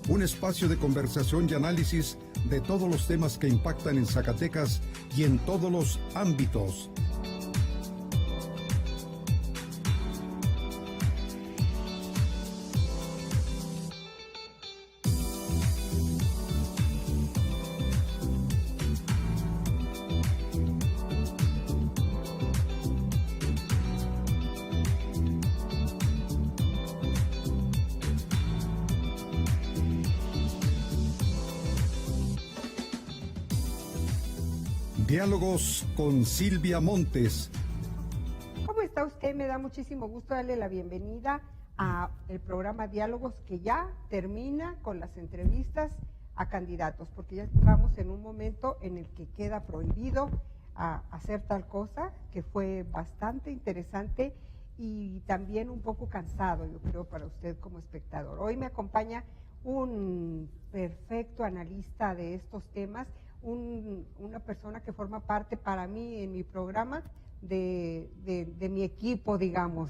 un espacio de conversación y análisis de todos los temas que impactan en Zacatecas y en todos los ámbitos. Diálogos con Silvia Montes. ¿Cómo está usted? Me da muchísimo gusto darle la bienvenida a el programa Diálogos, que ya termina con las entrevistas a candidatos, porque ya estamos en un momento en el que queda prohibido hacer tal cosa, que fue bastante interesante y también un poco cansado, yo creo, para usted como espectador. Hoy me acompaña un perfecto analista de estos temas, una persona que forma parte para mí en mi programa de mi equipo, digamos.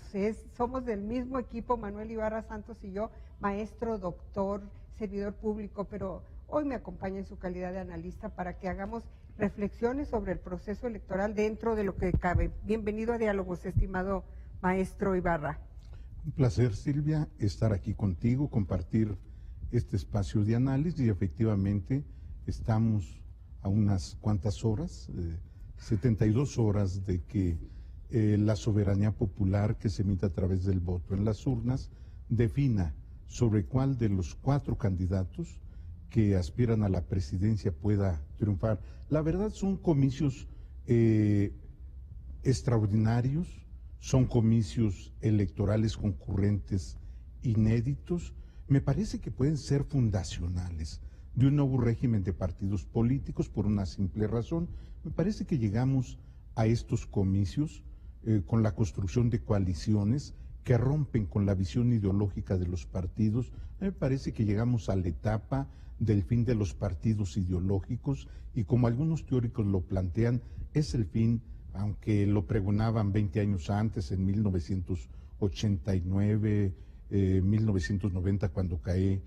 Somos del mismo equipo, Manuel Ibarra Santos y yo, maestro, doctor, servidor público, pero hoy me acompaña en su calidad de analista para que hagamos reflexiones sobre el proceso electoral dentro de lo que cabe. Bienvenido a Diálogos, estimado maestro Ibarra. Un placer, Silvia, estar aquí contigo, compartir este espacio de análisis, y efectivamente estamos a unas cuantas horas, 72 horas de que la soberanía popular que se emite a través del voto en las urnas defina sobre cuál de los 4 candidatos que aspiran a la presidencia pueda triunfar. La verdad, son comicios extraordinarios, son comicios electorales concurrentes inéditos. Me parece que pueden ser fundacionales de un nuevo régimen de partidos políticos, por una simple razón. Me parece que llegamos a estos comicios con la construcción de coaliciones que rompen con la visión ideológica de los partidos. Me parece que llegamos a la etapa del fin de los partidos ideológicos, y como algunos teóricos lo plantean, es el fin, aunque lo pregonaban 20 años antes, en 1989, 1990, cuando cae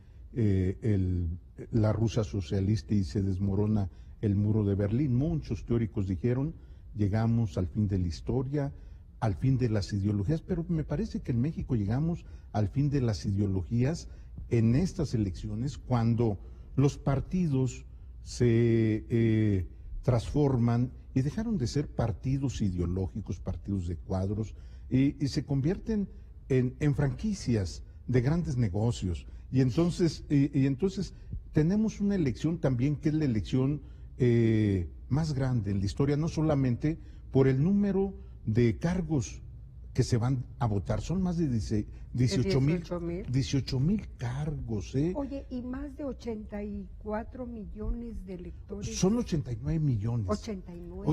la Rusia socialista y se desmorona el muro de Berlín. Muchos teóricos dijeron, llegamos al fin de la historia, al fin de las ideologías, pero me parece que en México llegamos al fin de las ideologías en estas elecciones, cuando los partidos se transforman y dejaron de ser partidos ideológicos, partidos de cuadros, y se convierten en franquicias de grandes negocios. Y entonces tenemos una elección también que es la elección más grande en la historia, no solamente por el número de cargos que se van a votar, son más de 18,000 cargos. Oye, y más de 84 millones de electores. Son 89 millones. 89.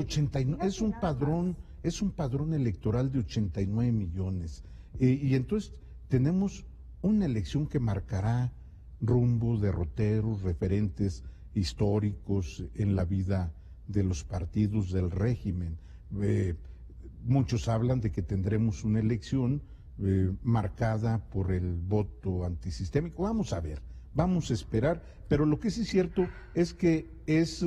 Es un padrón electoral de 89 millones. Y entonces tenemos una elección que marcará rumbos, derroteros, referentes históricos en la vida de los partidos del régimen. Muchos hablan de que tendremos una elección marcada por el voto antisistémico. Vamos a ver, vamos a esperar, pero lo que sí es cierto es que es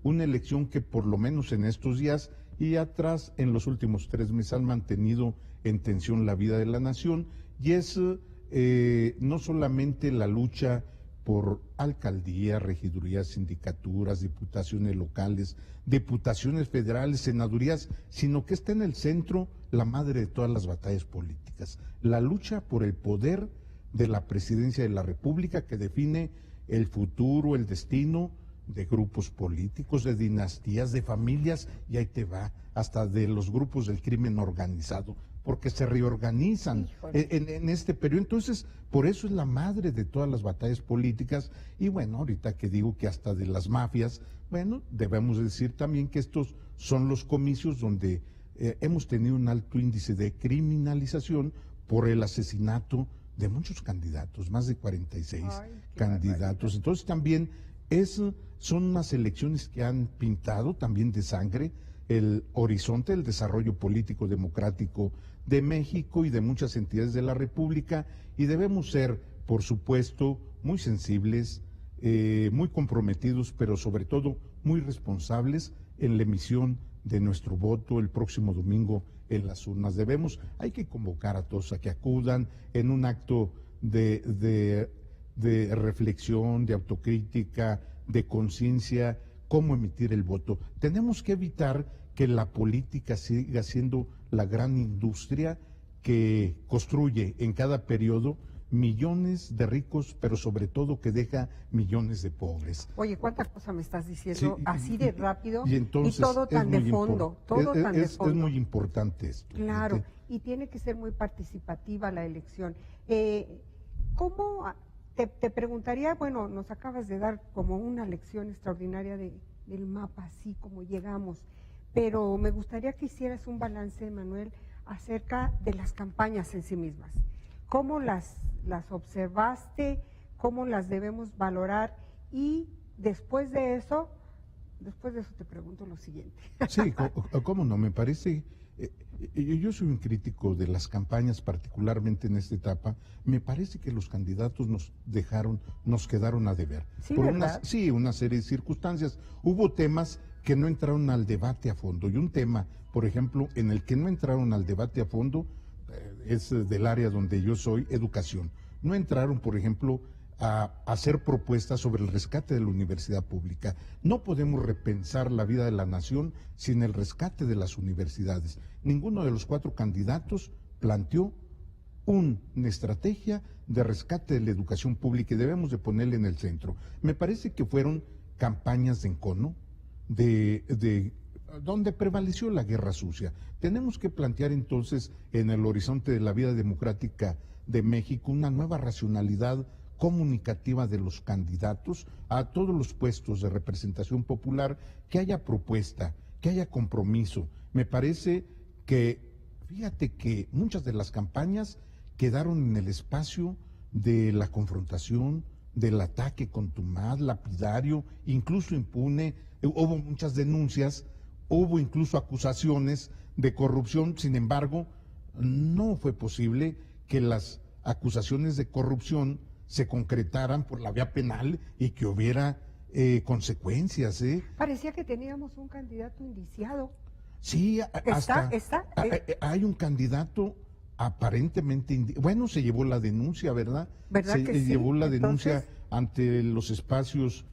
una elección que por lo menos en estos días y atrás, en los últimos 3 meses, han mantenido en tensión la vida de la nación, y es no solamente la lucha por alcaldías, regidurías, sindicaturas, diputaciones locales, diputaciones federales, senadurías, sino que está en el centro la madre de todas las batallas políticas, la lucha por el poder de la presidencia de la República, que define el futuro, el destino de grupos políticos, de dinastías, de familias, y ahí te va, hasta de los grupos del crimen organizado, porque se reorganizan en este periodo. Entonces, por eso es la madre de todas las batallas políticas. Y bueno, ahorita que digo que hasta de las mafias, bueno, debemos decir también que estos son los comicios donde hemos tenido un alto índice de criminalización por el asesinato de muchos candidatos, más de 46 candidatos. Entonces también son unas elecciones que han pintado también de sangre el horizonte del desarrollo político democrático de México y de muchas entidades de la República, y debemos ser por supuesto, muy sensibles, muy comprometidos, pero sobre todo muy responsables en la emisión de nuestro voto el próximo domingo en las urnas. Hay que convocar a todos a que acudan en un acto de reflexión, de autocrítica, de conciencia, cómo emitir el voto. Tenemos que evitar que la política siga siendo la gran industria que construye en cada periodo millones de ricos, pero sobre todo que deja millones de pobres. Oye, ¿cuánta cosa me estás diciendo Sí, así de rápido y entonces todo tan de fondo? Todo tan de fondo. Es muy importante esto. Claro, y tiene que ser muy participativa la elección. ¿Cómo, te preguntaría, bueno, nos acabas de dar como una lección extraordinaria del mapa, así como llegamos, pero me gustaría que hicieras un balance, Manuel, acerca de las campañas en sí mismas. ¿Cómo las observaste? ¿Cómo las debemos valorar? Y después de eso te pregunto lo siguiente. Sí, cómo no, me parece, yo soy un crítico de las campañas, particularmente en esta etapa. Me parece que los candidatos nos quedaron a deber. Sí, por ¿verdad? una serie de circunstancias. Hubo temas que no entraron al debate a fondo, y un tema, por ejemplo, en el que no entraron al debate a fondo, es del área donde yo soy, educación. No entraron, por ejemplo, a hacer propuestas sobre el rescate de la universidad pública. No podemos repensar la vida de la nación sin el rescate de las universidades. Ninguno de los 4 candidatos planteó una estrategia de rescate de la educación pública, y debemos de ponerla en el centro. Me parece que fueron campañas de encono, donde prevaleció la guerra sucia. Tenemos que plantear entonces en el horizonte de la vida democrática de México una nueva racionalidad comunicativa de los candidatos a todos los puestos de representación popular, que haya propuesta, que haya compromiso. Me parece que, fíjate que muchas de las campañas quedaron en el espacio de la confrontación, del ataque contumaz, lapidario, incluso impune. Hubo muchas denuncias, hubo incluso acusaciones de corrupción. Sin embargo, no fue posible que las acusaciones de corrupción se concretaran por la vía penal y que hubiera consecuencias. Parecía que teníamos un candidato indiciado. Sí, hay un candidato aparentemente, bueno, se llevó la denuncia, ¿verdad? ¿Verdad Se que sí? llevó la denuncia Entonces, ante los espacios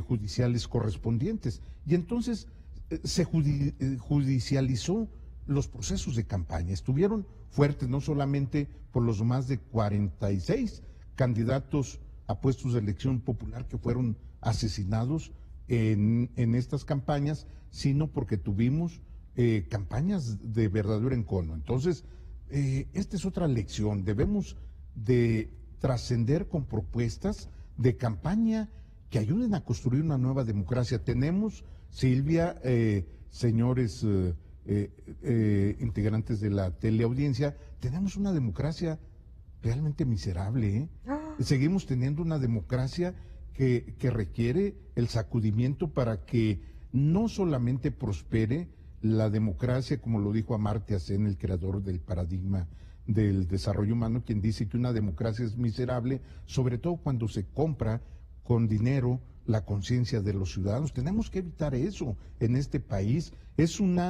judiciales correspondientes. Y entonces se judicializó los procesos de campaña. Estuvieron fuertes, no solamente por los más de 46 candidatos a puestos de elección popular que fueron asesinados en estas campañas, sino porque tuvimos campañas de verdadero encono. Entonces, esta es otra lección. Debemos de trascender con propuestas de campaña que ayuden a construir una nueva democracia. Tenemos, Silvia, señores integrantes de la teleaudiencia, tenemos una democracia realmente miserable. Seguimos teniendo una democracia que requiere el sacudimiento para que no solamente prospere la democracia, como lo dijo Amartya Sen, el creador del paradigma del desarrollo humano, quien dice que una democracia es miserable, sobre todo cuando se compra con dinero la conciencia de los ciudadanos. Tenemos que evitar eso en este país. Es un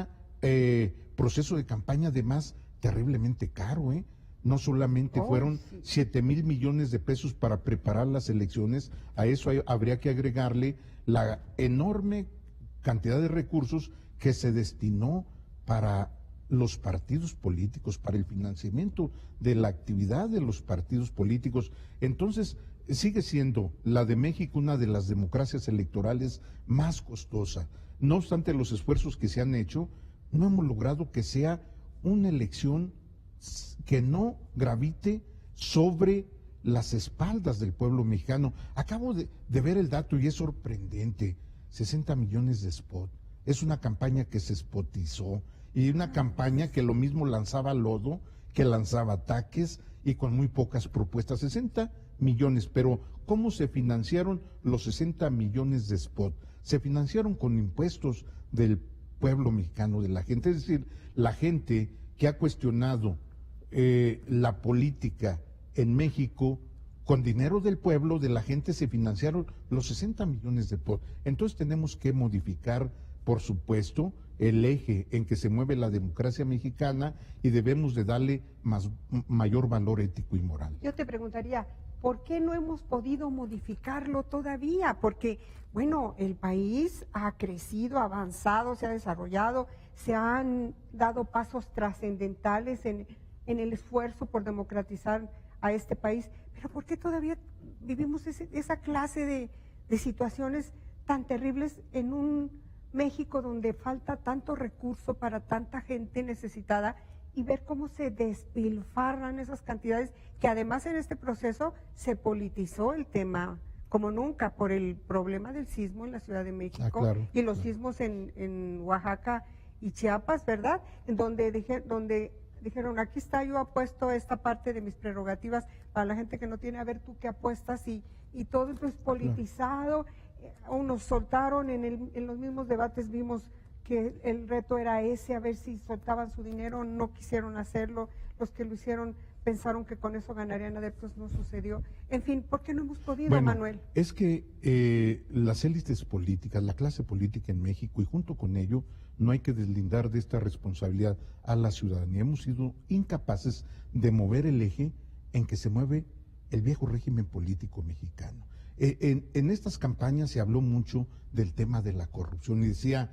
proceso de campaña además terriblemente caro. No solamente fueron 7,000 millones de pesos para preparar las elecciones, a eso habría que agregarle la enorme cantidad de recursos que se destinó para los partidos políticos, para el financiamiento de la actividad de los partidos políticos. Entonces, sigue siendo la de México una de las democracias electorales más costosa. No obstante los esfuerzos que se han hecho, no hemos logrado que sea una elección que no gravite sobre las espaldas del pueblo mexicano. Acabo de ver el dato y es sorprendente. 60 millones de spot. Es una campaña que se spotizó y una campaña que lo mismo lanzaba lodo, que lanzaba ataques y con muy pocas propuestas. 60 millones, pero ¿cómo se financiaron los 60 millones de spot? Se financiaron con impuestos del pueblo mexicano, de la gente, es decir, la gente que ha cuestionado la política en México con dinero del pueblo, de la gente, se financiaron los 60 millones de pesos. Entonces tenemos que modificar, por supuesto, el eje en que se mueve la democracia mexicana y debemos de darle mayor valor ético y moral. Yo te preguntaría, ¿por qué no hemos podido modificarlo todavía? Porque, bueno, el país ha crecido, ha avanzado, se ha desarrollado, se han dado pasos trascendentales en el esfuerzo por democratizar a este país, pero ¿por qué todavía vivimos esa clase de situaciones tan terribles en un México donde falta tanto recurso para tanta gente necesitada, y ver cómo se despilfarran esas cantidades, que además en este proceso se politizó el tema como nunca por el problema del sismo en la Ciudad de México claro, y los sismos en Oaxaca y Chiapas, ¿verdad? Donde dijeron, aquí está, yo apuesto esta parte de mis prerrogativas para la gente que no tiene, a ver tú qué apuestas, y todo entonces politizado. Unos soltaron en los mismos debates, vimos que el reto era ese, a ver si soltaban su dinero, no quisieron hacerlo, los que lo hicieron pensaron que con eso ganarían adeptos, no sucedió. En fin, ¿por qué no hemos podido, bueno, Manuel? Es que las élites políticas, la clase política en México, y junto con ello, no hay que deslindar de esta responsabilidad a la ciudadanía. Hemos sido incapaces de mover el eje en que se mueve el viejo régimen político mexicano. En estas campañas se habló mucho del tema de la corrupción y decía,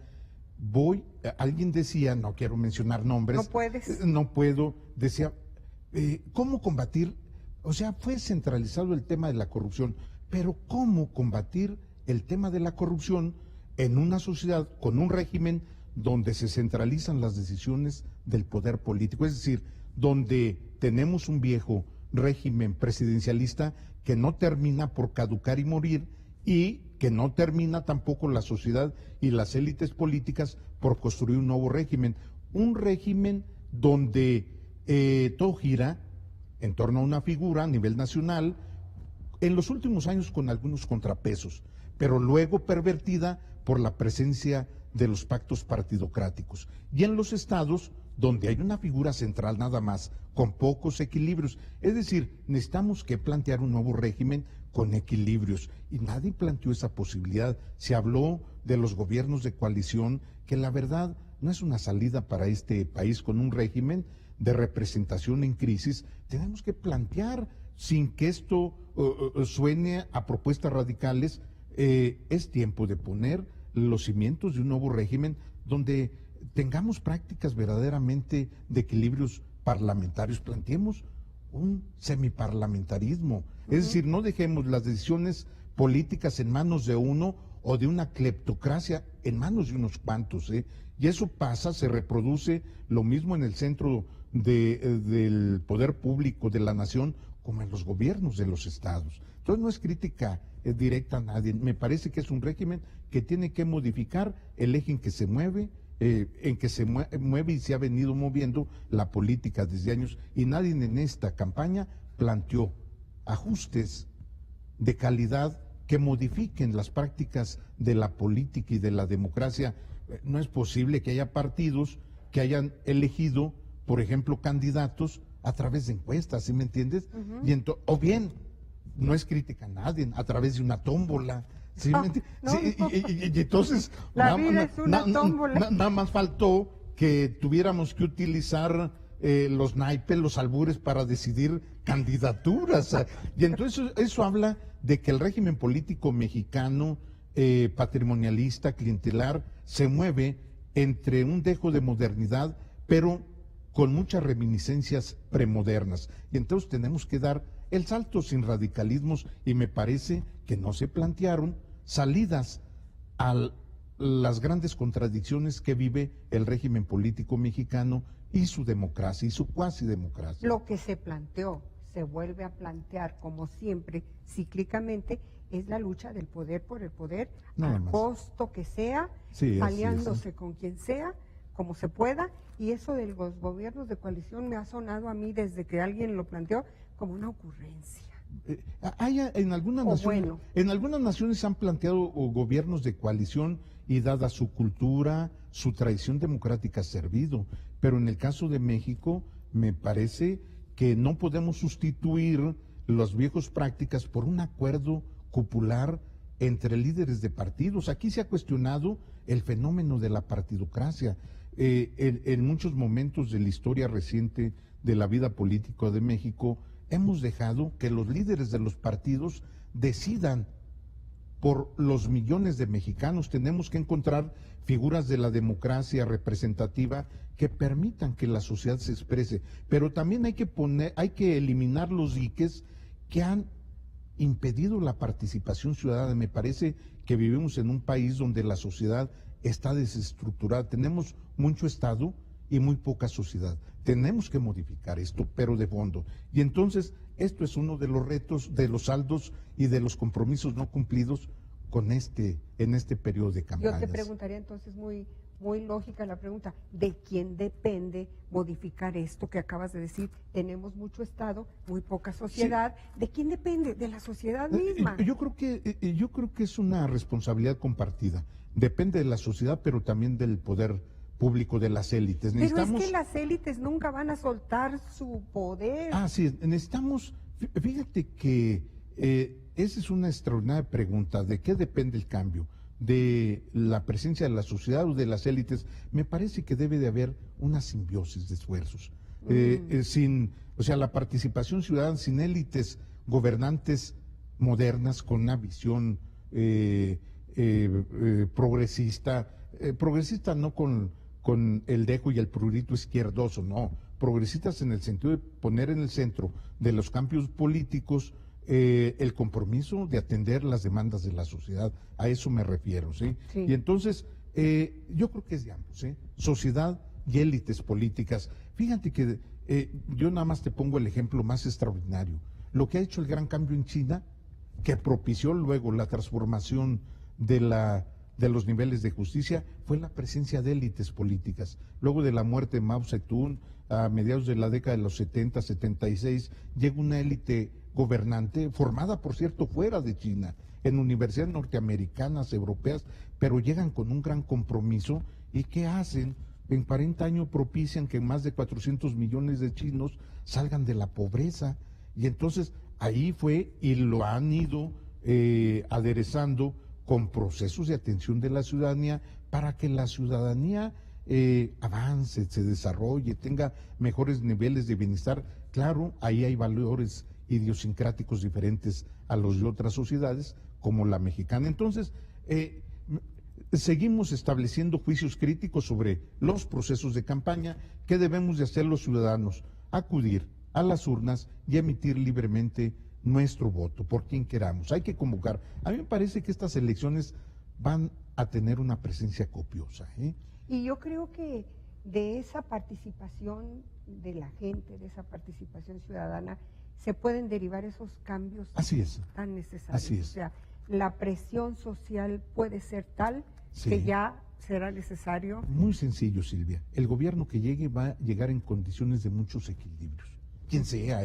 alguien decía, no quiero mencionar nombres. No puedes. No puedo, decía, ¿cómo combatir? O sea, fue centralizado el tema de la corrupción, pero ¿cómo combatir el tema de la corrupción en una sociedad con un régimen donde se centralizan las decisiones del poder político? Es decir, donde tenemos un viejo régimen presidencialista que no termina por caducar y morir, y que no termina tampoco la sociedad y las élites políticas por construir un nuevo régimen. Un régimen donde todo gira en torno a una figura a nivel nacional, en los últimos años con algunos contrapesos, pero luego pervertida por la presencia de los pactos partidocráticos. Y en los estados, donde hay una figura central nada más, con pocos equilibrios. Es decir, necesitamos que plantear un nuevo régimen con equilibrios, y nadie planteó esa posibilidad. Se habló de los gobiernos de coalición, que la verdad no es una salida para este país. Con un régimen de representación en crisis, tenemos que plantear, sin que esto suene a propuestas radicales, es tiempo de poner los cimientos de un nuevo régimen donde tengamos prácticas verdaderamente de equilibrios parlamentarios. Planteemos un semiparlamentarismo, es decir, no dejemos las decisiones políticas en manos de uno o de una cleptocracia en manos de unos cuantos, y eso pasa, se reproduce lo mismo en el centro del poder público de la nación como en los gobiernos de los estados. Entonces no es crítica directa a nadie, me parece que es un régimen que tiene que modificar el eje en que se mueve, mueve y se ha venido moviendo la política desde años, y nadie en esta campaña planteó ajustes de calidad que modifiquen las prácticas de la política y de la democracia. No es posible que haya partidos que hayan elegido, por ejemplo, candidatos a través de encuestas, ¿sí me entiendes? O bien, no es crítica a nadie, a través de una tómbola. ¿Sí me entiendes? No, Sí, y entonces la vida es una tómbola. nada más faltó que tuviéramos que utilizar los naipes, los albures para decidir candidaturas. Y entonces eso habla de que el régimen político mexicano, patrimonialista, clientelar, se mueve entre un dejo de modernidad, pero con muchas reminiscencias premodernas. Y entonces tenemos que dar el salto sin radicalismos, y me parece que no se plantearon salidas a las grandes contradicciones que vive el régimen político mexicano y su democracia y su cuasi democracia. Lo que se planteó, se vuelve a plantear como siempre, cíclicamente, es la lucha del poder por el poder, Nada al más. costo que sea, Sí, así aliándose con quien sea, como se pueda, y eso de los gobiernos de coalición me ha sonado a mí desde que alguien lo planteó como una ocurrencia. En algunas naciones, bueno. en algunas naciones han planteado gobiernos de coalición, y dada su cultura, su tradición democrática ha servido, pero en el caso de México me parece que no podemos sustituir las viejas prácticas por un acuerdo cupular entre líderes de partidos. Aquí se ha cuestionado el fenómeno de la partidocracia. En muchos momentos de la historia reciente de la vida política de México, hemos dejado que los líderes de los partidos decidan por los millones de mexicanos. Tenemos que encontrar figuras de la democracia representativa que permitan que la sociedad se exprese, pero también hay que eliminar los diques que han impedido la participación ciudadana. Me parece que vivimos en un país donde la sociedad está desestructurada, tenemos mucho Estado y muy poca sociedad. Tenemos que modificar esto, pero de fondo. Y entonces, esto es uno de los retos, de los saldos y de los compromisos no cumplidos en este periodo de campañas. Yo te preguntaría entonces, muy lógica la pregunta, ¿de quién depende modificar esto que acabas de decir? Tenemos mucho Estado, muy poca sociedad. Sí. ¿De quién depende? De la sociedad misma. Yo creo que es una responsabilidad compartida. Depende de la sociedad, pero también del poder público, de las élites. Pero es que las élites nunca van a soltar su poder. Sí, necesitamos, fíjate que esa es una extraordinaria pregunta, ¿de qué depende el cambio? ¿De la presencia de la sociedad o de las élites? Me parece que debe de haber una simbiosis de esfuerzos. La participación ciudadana sin élites gobernantes modernas con una visión progresista no con el dejo y el prurito izquierdoso, no, progresistas en el sentido de poner en el centro de los cambios políticos el compromiso de atender las demandas de la sociedad, a eso me refiero, ¿sí? Sí. Y entonces, yo creo que es de ambos, sociedad y élites políticas. Fíjate que yo nada más te pongo el ejemplo más extraordinario, lo que ha hecho el gran cambio en China, que propició luego la transformación de los niveles de justicia, fue la presencia de élites políticas. Luego de la muerte de Mao Zedong, a mediados de la década de los 70, 76, llega una élite gobernante, formada por cierto fuera de China, en universidades norteamericanas, europeas, pero llegan con un gran compromiso. ¿Y qué hacen? En 40 años propician que más de 400 millones de chinos salgan de la pobreza. Y entonces ahí fue, y lo han ido aderezando con procesos de atención de la ciudadanía, para que la ciudadanía avance, se desarrolle, tenga mejores niveles de bienestar. Claro, ahí hay valores idiosincráticos diferentes a los de otras sociedades, como la mexicana. Entonces, seguimos estableciendo juicios críticos sobre los procesos de campaña. ¿Qué debemos de hacer los ciudadanos? Acudir a las urnas y emitir libremente nuestro voto, por quien queramos. Hay que convocar. A mí me parece que estas elecciones van a tener una presencia copiosa. Y yo creo que de esa participación de la gente, de esa participación ciudadana, se pueden derivar esos cambios tan necesarios. Así es. O sea, la presión social puede ser tal que ya será necesario. Muy sencillo, Silvia. El gobierno que llegue va a llegar en condiciones de muchos equilibrios. Quien sea,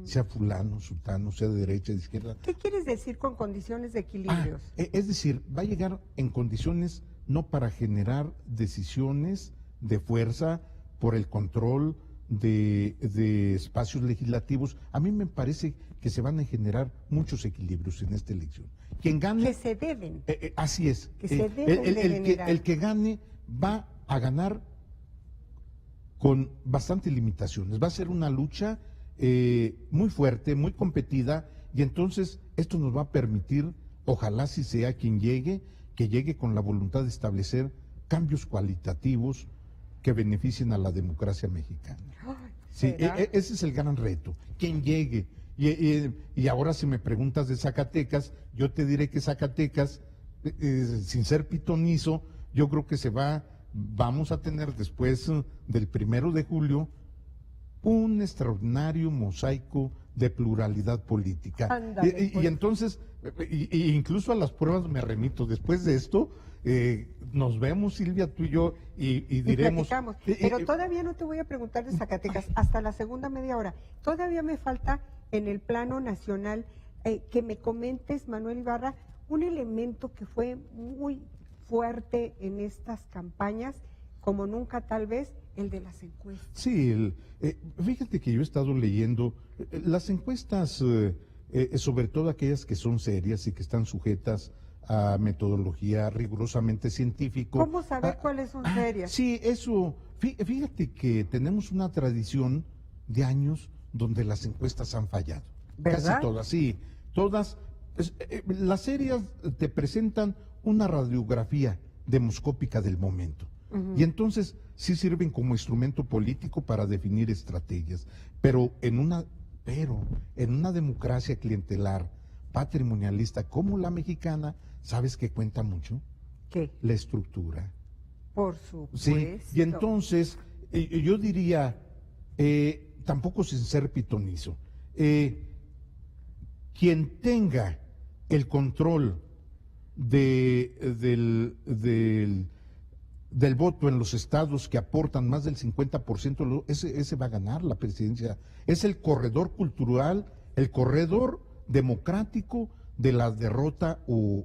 sea fulano, sultano, sea de derecha, de izquierda. ¿Qué quieres decir con condiciones de equilibrios? Es decir, va a llegar en condiciones no para generar decisiones de fuerza por el control de espacios legislativos. A mí me parece que se van a generar muchos equilibrios en esta elección. Quien gane... Que se deben. Así es. Que se deben el que gane va a ganar con bastantes limitaciones. Va a ser una lucha muy fuerte, muy competida, y entonces esto nos va a permitir, ojalá si sea quien llegue, que llegue con la voluntad de establecer cambios cualitativos que beneficien a la democracia mexicana. Sí, ese es el gran reto, quien llegue. Y ahora si me preguntas de Zacatecas, yo te diré que Zacatecas, sin ser pitonizo, yo creo que vamos a tener después del 1 de julio un extraordinario mosaico de pluralidad política. Ándale, y entonces, incluso a las pruebas me remito. Después de esto, nos vemos, Silvia, tú y yo, y diremos... Pero todavía no te voy a preguntar de Zacatecas, hasta la segunda media hora. Todavía me falta en el plano nacional que me comentes, Manuel Ibarra, un elemento que fue muy fuerte en estas campañas, como nunca tal vez el de las encuestas. Sí, fíjate que yo he estado leyendo las encuestas, sobre todo aquellas que son serias y que están sujetas a metodología rigurosamente científica. ¿Cómo saber cuáles son serias? Sí, eso, fíjate que tenemos una tradición de años donde las encuestas han fallado. ¿Verdad? Casi todas, sí, todas. Las serias te presentan una radiografía demoscópica del momento. Y entonces sí sirven como instrumento político para definir estrategias, pero en una democracia clientelar, patrimonialista como la mexicana, ¿sabes qué cuenta mucho? ¿Qué? La estructura. Por supuesto. Sí, y entonces yo diría, tampoco sin ser pitonizo, quien tenga el control del voto en los estados que aportan más del 50%, ese va a ganar la presidencia. Es el corredor cultural, el corredor democrático de la derrota o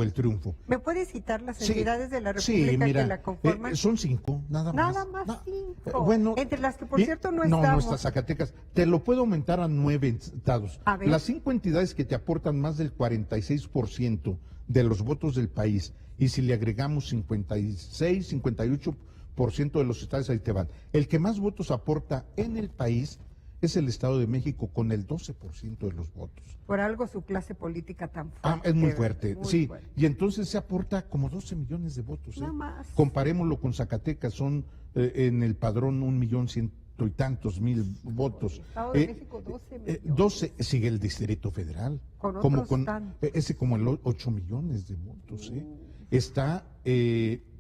el triunfo. ¿Me puedes citar las Sí, entidades de la República sí, mira, que la conforman? son 5, nada más. Nada más 5. Bueno, entre las que, por cierto, no No estamos. está Zacatecas. Te lo puedo aumentar a 9 estados. A ver. Las 5 entidades que te aportan más del 46% de los votos del país, y si le agregamos 56, 58% de los estados, ahí te van. El que más votos aporta en el país es el Estado de México, con el 12% de los votos. Por algo su clase política tan fuerte. Es muy fuerte, muy sí. fuerte. Y entonces se aporta como 12 millones de votos. Nada más. Comparémoslo con Zacatecas, son en el padrón 1.100.000 y tantos votos. Estado de México, 12 millones. 12 sigue el Distrito Federal. Con como otros tantos. ese como el 8 millones de votos. Está,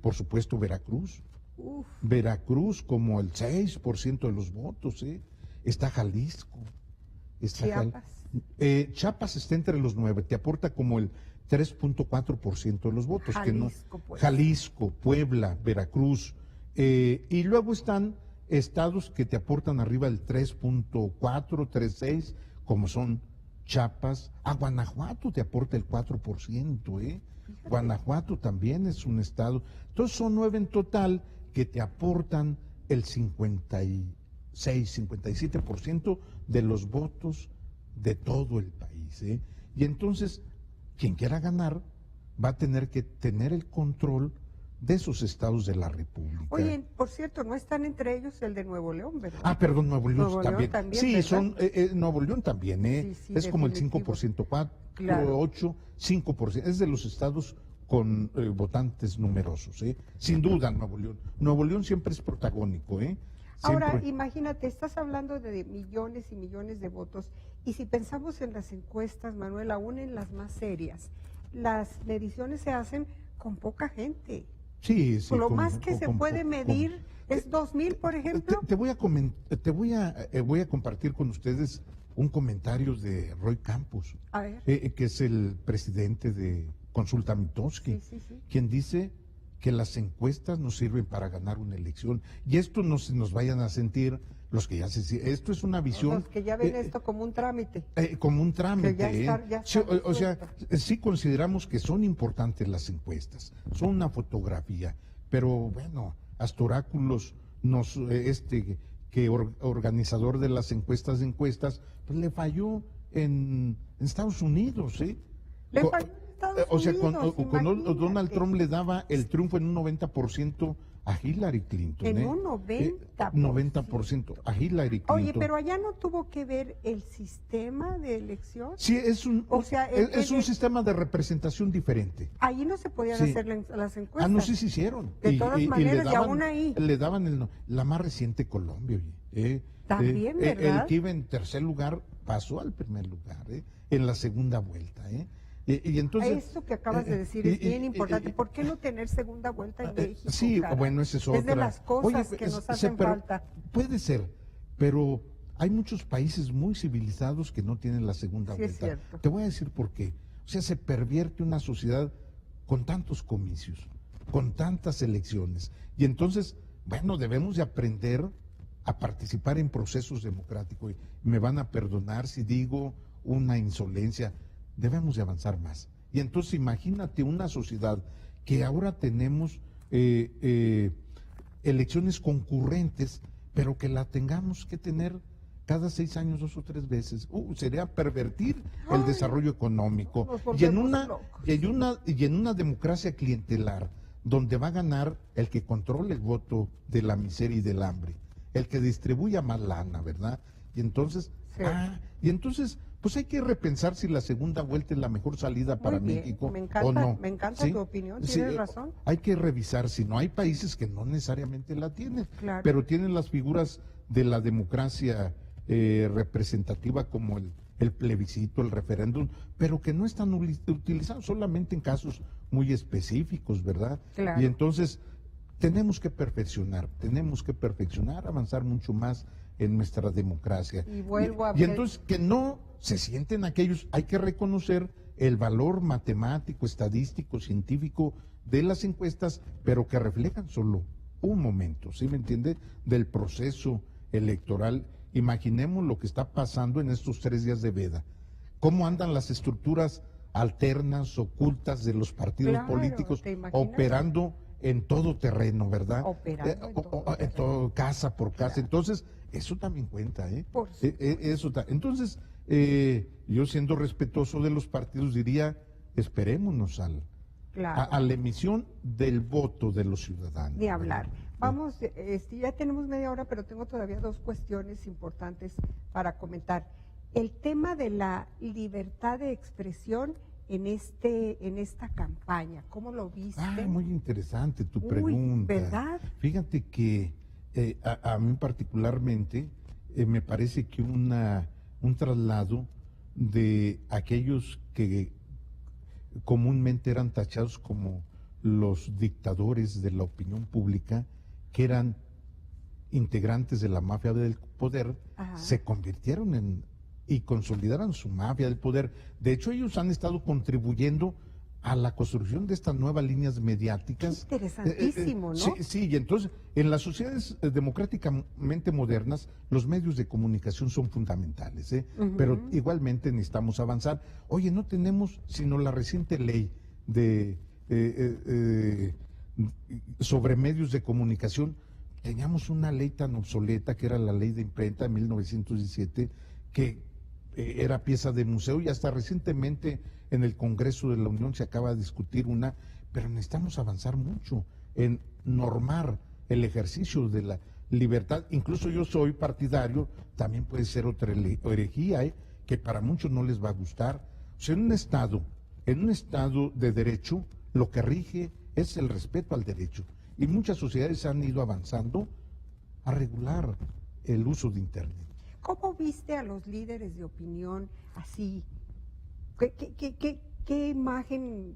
por supuesto, Veracruz. Uf. Veracruz como el 6% de los votos. Está Jalisco. Está Chiapas. Chiapas está entre los 9, te aporta como el 3.4% de los votos. Jalisco, pues. Jalisco, Puebla, Veracruz. Y luego están estados que te aportan arriba del 3.4, 3.6, como son Chiapas. Guanajuato te aporta el 4%. Guanajuato también es un estado. Entonces son 9 en total que te aportan el 57% de los votos de todo el país. Y entonces, quien quiera ganar va a tener que tener el control de esos estados de la República. Oye, por cierto, no están entre ellos el de Nuevo León, ¿verdad? Perdón, Nuevo León, Nuevo León también. también, Sí, ¿verdad? son Nuevo León también, Sí, sí, es como el definitivo. 5%, 4, Claro. 8, 5%. Es de los estados con votantes numerosos, sin duda Nuevo León. Nuevo León siempre es protagónico, Ahora, Siempre. imagínate, estás hablando de millones y millones de votos, y si pensamos en las encuestas, Manuel, aún en las más serias, las mediciones se hacen con poca gente. Sí, sí. Lo más que se puede medir es 2,000, por ejemplo. Voy a compartir con ustedes un comentario de Roy Campos, A ver. que es el presidente de Consulta Mitofsky, Sí. quien dice que las encuestas no sirven para ganar una elección. Y esto no se nos vayan a sentir los que ya esto es una visión. Los que ya ven esto como un trámite. Como un trámite. Que ya está Sí, o sea, resuelto. sí consideramos que son importantes las encuestas, son una fotografía, pero bueno, hasta Oráculos organizador de las encuestas, pues le falló en Estados Unidos, Le Co- falló en Estados O sea, Unidos, cuando imagínate. Donald Trump le daba el triunfo en un 90% a Hillary Clinton. En un 90%. 90% a Hillary Clinton. Oye, pero allá no tuvo que ver el sistema de elección. Sí, es un, O sea, es un sistema de representación diferente. Ahí no se podían Sí. hacer las encuestas. No, sí se hicieron. De todas maneras, y aún ahí. Le daban la más reciente Colombia, oye. También, El ¿verdad? que iba en tercer lugar pasó al primer lugar, en la segunda vuelta, Y entonces, Eso que acabas de decir es bien importante. ¿Por qué no tener segunda vuelta en México? sí, caray? bueno, esa es otra. Es de las cosas que nos hacen pero falta. Puede ser, pero hay muchos países muy civilizados que no tienen la segunda Sí, es vuelta. cierto. Te voy a decir por qué. O sea, se pervierte una sociedad con tantos comicios, con tantas elecciones. Y entonces, bueno, debemos de aprender a participar en procesos democráticos. Y me van a perdonar si digo una insolencia. Debemos de avanzar más. Y entonces imagínate una sociedad que ahora tenemos elecciones concurrentes, pero que la tengamos que tener cada 6 años, 2 o 3 veces. Sería pervertir el desarrollo económico. Nos Y en volvemos locos. y en una democracia clientelar, donde va a ganar el que controle el voto de la miseria y del hambre, el que distribuya más lana, ¿verdad? Y entonces, Sí. pues hay que repensar si la segunda vuelta es la mejor salida para Muy bien, México me encanta, o no. me encanta ¿Sí? tu opinión, Sí, tienes razón. Hay que revisar, si no hay países que no necesariamente la tienen, Claro. pero tienen las figuras de la democracia representativa como el plebiscito, el referéndum, pero que no están utilizados solamente en casos muy específicos, ¿verdad? Claro. Y entonces tenemos que perfeccionar, avanzar mucho más en nuestra democracia. Y vuelvo a Y ver- entonces que no se sienten aquellos, hay que reconocer el valor matemático, estadístico, científico de las encuestas, pero que reflejan solo un momento, ¿sí me entiende? Del proceso electoral. Imaginemos lo que está pasando en estos 3 días de veda. ¿Cómo andan las estructuras alternas, ocultas de los partidos Claro, políticos ¿te imaginas? operando en todo terreno, ¿verdad? Operando en todo En todo, casa por casa. Claro. Entonces, eso también cuenta, ¿eh? Por supuesto. Entonces, yo siendo respetuoso de los partidos diría, esperémonos Claro. a la emisión del voto de los ciudadanos. Ni hablar. Vamos, ya tenemos media hora, pero tengo todavía 2 cuestiones importantes para comentar. El tema de la libertad de expresión en esta campaña, ¿cómo lo viste? Muy interesante tu Uy, pregunta. ¿verdad? Fíjate que a mí particularmente me parece que un traslado de aquellos que comúnmente eran tachados como los dictadores de la opinión pública, que eran integrantes de la mafia del poder, Ajá. se convirtieron y consolidaron su mafia del poder. De hecho, ellos han estado contribuyendo a la construcción de estas nuevas líneas mediáticas. Qué interesantísimo, ¿no? Sí, y entonces, en las sociedades democráticamente modernas, los medios de comunicación son fundamentales, Ujú. pero igualmente necesitamos avanzar. Oye, no tenemos sino la reciente ley sobre medios de comunicación. Teníamos una ley tan obsoleta que era la ley de imprenta de 1917, que era pieza de museo, y hasta recientemente en el Congreso de la Unión se acaba de discutir una, pero necesitamos avanzar mucho en normar el ejercicio de la libertad. Incluso yo soy partidario, también puede ser otra herejía, que para muchos no les va a gustar. O sea, en un estado de derecho, lo que rige es el respeto al derecho. Y muchas sociedades han ido avanzando a regular el uso de Internet. ¿Cómo viste a los líderes de opinión así? ¿Qué imagen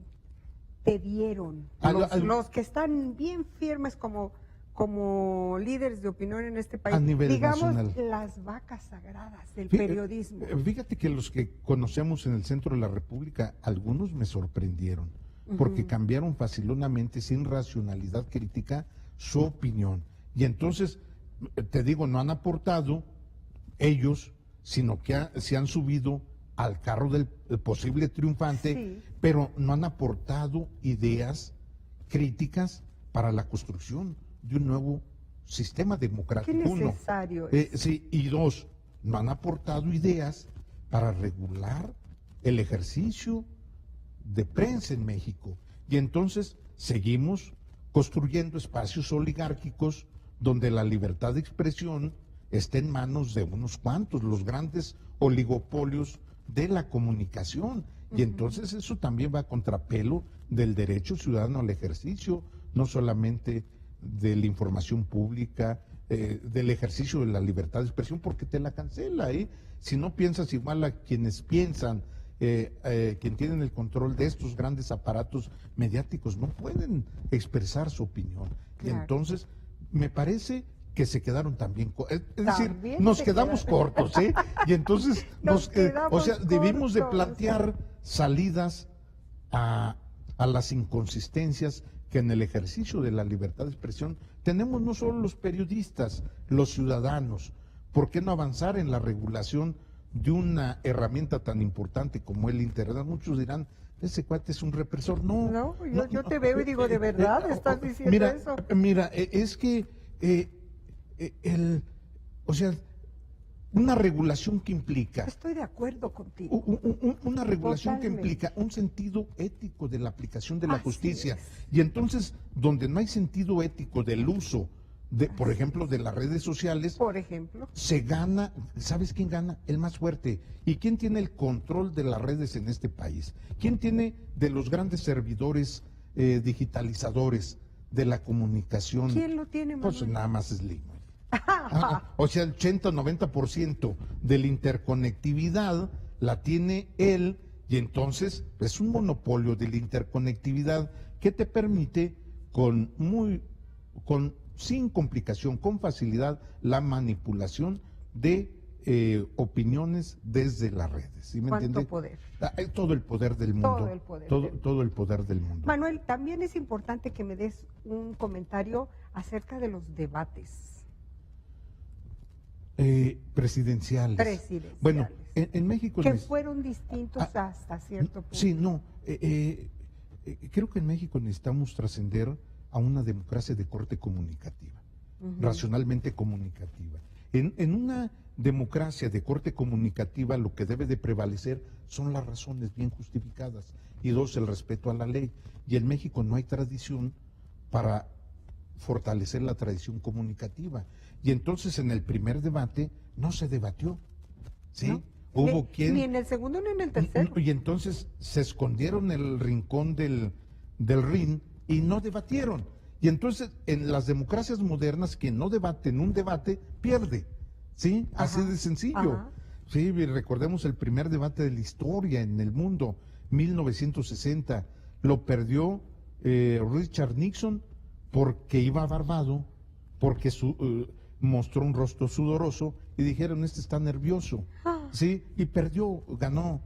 te dieron? Los que están bien firmes como líderes de opinión en este país, A nivel digamos, nacional. las vacas sagradas del Fíjate, periodismo. Fíjate que los que conocemos en el centro de la República, algunos me sorprendieron, porque cambiaron facilonamente, sin racionalidad crítica, su opinión. Y entonces, te digo, no han aportado ellos, sino que se han subido al carro del posible triunfante, Sí. pero no han aportado ideas críticas para la construcción de un nuevo sistema democrático. Qué Uno. necesario es. Sí, y 2, no han aportado ideas para regular el ejercicio de prensa en México. Y entonces seguimos construyendo espacios oligárquicos donde la libertad de expresión está en manos de unos cuantos, los grandes oligopolios de la comunicación. Y entonces eso también va a contrapelo del derecho ciudadano al ejercicio, no solamente de la información pública, del ejercicio de la libertad de expresión, porque te la cancela, Si no piensas igual a quienes piensan, quien tienen el control de estos grandes aparatos mediáticos, no pueden expresar su opinión. Y Claro. entonces, me parece que se quedaron también, es decir, También nos se quedamos quedaron. cortos, Y entonces, Nos quedamos debimos de cortos. plantear salidas a las inconsistencias que en el ejercicio de la libertad de expresión tenemos no solo los periodistas, los ciudadanos. ¿Por qué no avanzar en la regulación de una herramienta tan importante como el Internet? Muchos dirán ese cuate es un represor. No, No, yo te veo y digo, ¿de verdad estás diciendo mira, eso? Mira, es que o sea, una regulación que implica, Estoy de acuerdo contigo. una regulación que Totalmente. implica un sentido ético de la aplicación de la Así justicia. es. Y entonces, donde no hay sentido ético del uso de, por ejemplo, de las redes sociales, Por ejemplo, se gana, ¿sabes quién gana? El más fuerte. ¿Y quién tiene el control de las redes en este país? ¿Quién tiene de los grandes servidores digitalizadores de la comunicación? ¿quién lo tiene, Manuel? Pues nada más Slim. O sea, el 80-90% de la interconectividad la tiene él, y entonces es un monopolio de la interconectividad que te permite sin complicación, con facilidad, la manipulación de opiniones desde las redes. ¿Sí me ¿Cuánto entiende? poder? Hay todo el poder del mundo. Todo el poder Todo, del mundo. todo el poder del mundo. Manuel, también es importante que me des un comentario acerca de los debates Presidenciales. presidenciales. Bueno, en México... que fueron distintos Ah, hasta cierto punto. Sí, no. Creo que en México necesitamos trascender a una democracia de corte comunicativa, racionalmente comunicativa. En una democracia de corte comunicativa lo que debe de prevalecer son las razones bien justificadas y dos, el respeto a la ley. Y en México no hay tradición para fortalecer la tradición comunicativa. Y entonces en el primer debate no se debatió, ¿sí? ¿No? Hubo quien... Ni en el segundo ni en el tercero. Y entonces se escondieron en el rincón del ring y no debatieron. Y entonces en las democracias modernas, quien no debate en un debate, pierde. ¿Sí? Así de sencillo. Ajá. Sí, y recordemos el primer debate de la historia en el mundo, 1960. Lo perdió Richard Nixon porque iba barbado, porque mostró un rostro sudoroso y dijeron, este está nervioso. Sí, y perdió, ganó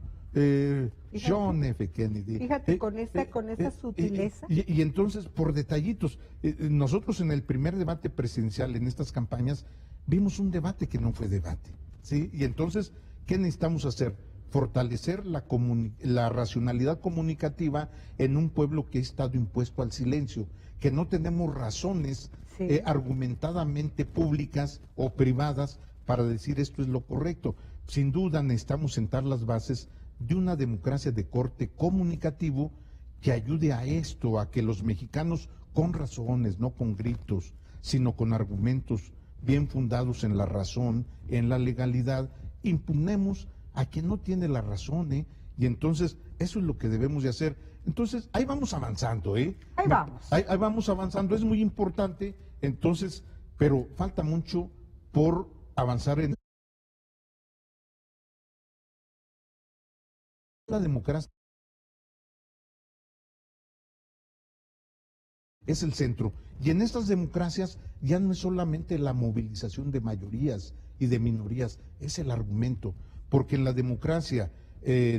John F. Kennedy. Fíjate, con esa sutileza. Y entonces, por detallitos, nosotros en el primer debate presidencial, en estas campañas, vimos un debate que no fue debate. ¿Sí? Y entonces, ¿qué necesitamos hacer? Fortalecer la racionalidad comunicativa en un pueblo que ha estado impuesto al silencio, que no tenemos razones Sí. argumentadamente públicas o privadas para decir esto es lo correcto. Sin duda necesitamos sentar las bases de una democracia de corte comunicativo que ayude a esto, a que los mexicanos con razones, no con gritos, sino con argumentos bien fundados en la razón, en la legalidad, impunemos a quien no tiene la razón, y entonces eso es lo que debemos de hacer. Entonces, ahí vamos avanzando, Ahí vamos. Ahí vamos avanzando, es muy importante, entonces, pero falta mucho por avanzar en la democracia. Es el centro. Y en estas democracias ya no es solamente la movilización de mayorías y de minorías, es el argumento. Porque en la democracia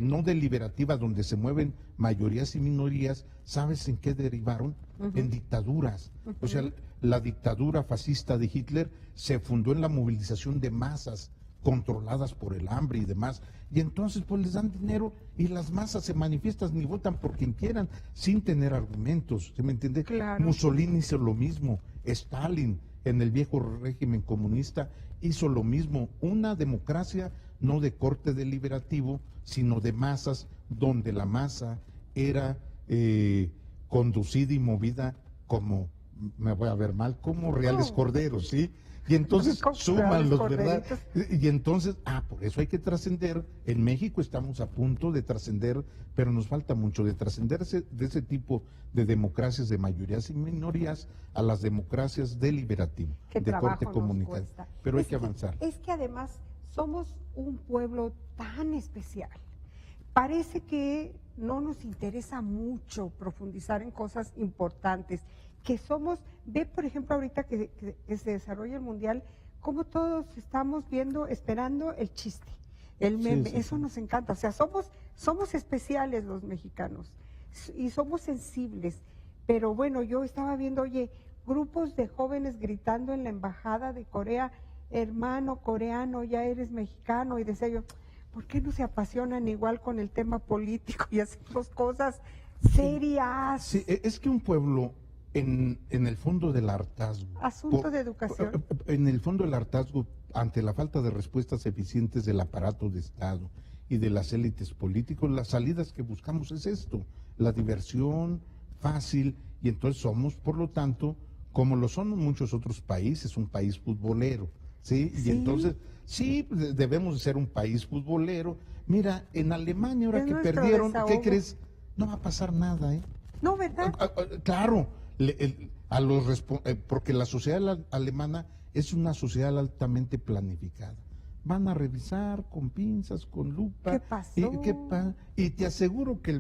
no deliberativa, donde se mueven mayorías y minorías, ¿sabes en qué derivaron? En dictaduras. O sea, la dictadura fascista de Hitler se fundó en la movilización de masas controladas por el hambre y demás, y entonces pues les dan dinero y las masas se manifiestan y votan por quien quieran sin tener argumentos, ¿se me entiende? Claro. Mussolini hizo lo mismo, Stalin en el viejo régimen comunista hizo lo mismo, una democracia no de corte deliberativo, sino de masas, donde la masa era conducida y movida como, me voy a ver mal, como reales corderos, ¿sí? Y entonces Como suman los, reales ¿verdad? corderitos. Y entonces, por eso hay que trascender. En México estamos a punto de trascender, pero nos falta mucho de trascenderse de ese tipo de democracias de mayorías y minorías a las democracias deliberativas, Qué de trabajo corte nos comunitario. cuesta. Pero hay Es que avanzar. Es que además somos un pueblo tan especial. Parece que no nos interesa mucho profundizar en cosas importantes, que somos, ve por ejemplo ahorita que se desarrolla el Mundial, como todos estamos viendo, esperando el chiste, el meme, Sí. eso nos encanta, o sea, somos especiales los mexicanos y somos sensibles, pero bueno, yo estaba viendo, oye, grupos de jóvenes gritando en la embajada de Corea, hermano coreano, ya eres mexicano, y decía yo, ¿por qué no se apasionan igual con el tema político y hacemos cosas serias? Sí, es que un pueblo, en el fondo del hartazgo. Asunto de educación. En el fondo del hartazgo, ante la falta de respuestas eficientes del aparato de Estado y de las élites políticos, las salidas que buscamos es esto, la diversión fácil, y entonces somos, por lo tanto, como lo son muchos otros países, un país futbolero, ¿sí? Sí. Y entonces, sí, debemos de ser un país futbolero. Mira, en Alemania, ahora Es que nuestro perdieron, desahogo. ¿qué crees? No va a pasar nada, ¿eh? No, ¿verdad? Claro, porque la sociedad alemana es una sociedad altamente planificada. Van a revisar con pinzas, con lupa. ¿Qué pasó? Y te aseguro que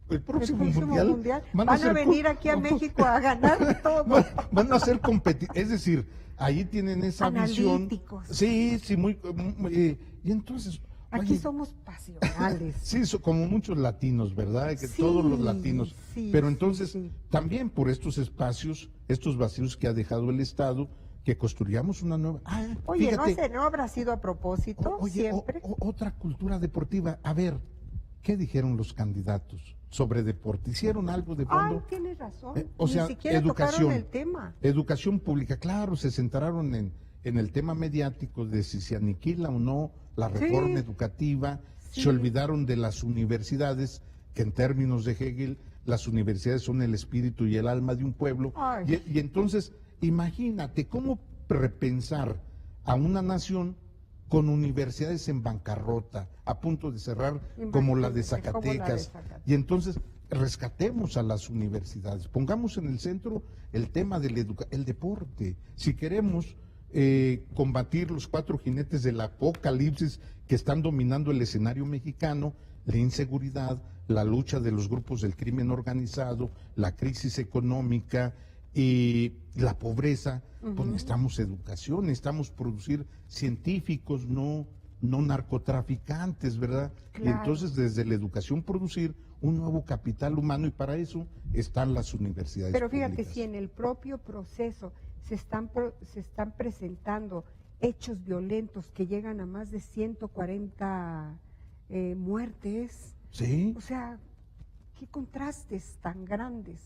el próximo mundial mundial van a venir aquí a México a ganar todo. Van a ser competitivos, es decir, ahí tienen esa Analíticos. visión. Sí, y entonces Aquí oye, somos pasionales. sí, como muchos latinos, ¿verdad? Que Sí, todos los latinos. sí, Pero sí, entonces, sí. también por estos espacios, estos vacíos que ha dejado el Estado, que construyamos una nueva. Oye, fíjate, ¿no habrá sido a propósito oye, siempre? otra cultura deportiva. A ver, ¿qué dijeron los candidatos sobre deporte? ¿Hicieron algo de Ay, fondo? tienes razón. O sea, Ni siquiera educación. tocaron el tema. Educación pública, claro, se centraron en el tema mediático de si se aniquila o no la reforma educativa, Sí. se olvidaron de las universidades, que en términos de Hegel, las universidades son el espíritu y el alma de un pueblo. Ay. Y entonces, imagínate cómo repensar a una nación con universidades en bancarrota, a punto de cerrar, como la de Imagínate, como la de Zacatecas. Zacatecas. Y entonces rescatemos a las universidades, pongamos en el centro el tema del el deporte. Si queremos combatir los 4 jinetes del apocalipsis que están dominando el escenario mexicano, la inseguridad, la lucha de los grupos del crimen organizado, la crisis económica y la pobreza, pues necesitamos educación, necesitamos producir científicos, no narcotraficantes, ¿verdad? Claro. Y entonces desde la educación producir un nuevo capital humano, y para eso están las universidades Pero fíjate, públicas. si en el propio proceso se están presentando hechos violentos que llegan a más de 140 muertes, Sí, o sea, qué contrastes tan grandes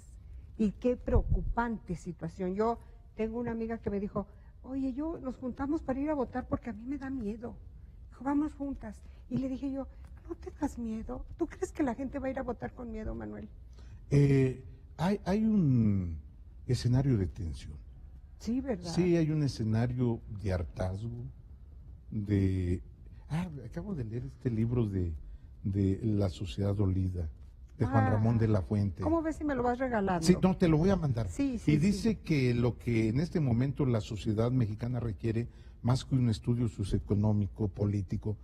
y qué preocupante situación. Yo tengo una amiga que me dijo, oye, nos juntamos para ir a votar porque a mí me da miedo. Dijo, vamos juntas. Y le dije yo, no tengas miedo. ¿Tú crees que la gente va a ir a votar con miedo, Manuel? hay un escenario de tensión. Sí, ¿verdad? Sí, hay un escenario de hartazgo, acabo de leer este libro de La Sociedad Dolida, de Juan Ramón de la Fuente. ¿Cómo ves si me lo vas regalando? Sí, no, te lo voy a mandar. Sí, sí, y dice que lo que en este momento la sociedad mexicana requiere, más que un estudio socioeconómico, político,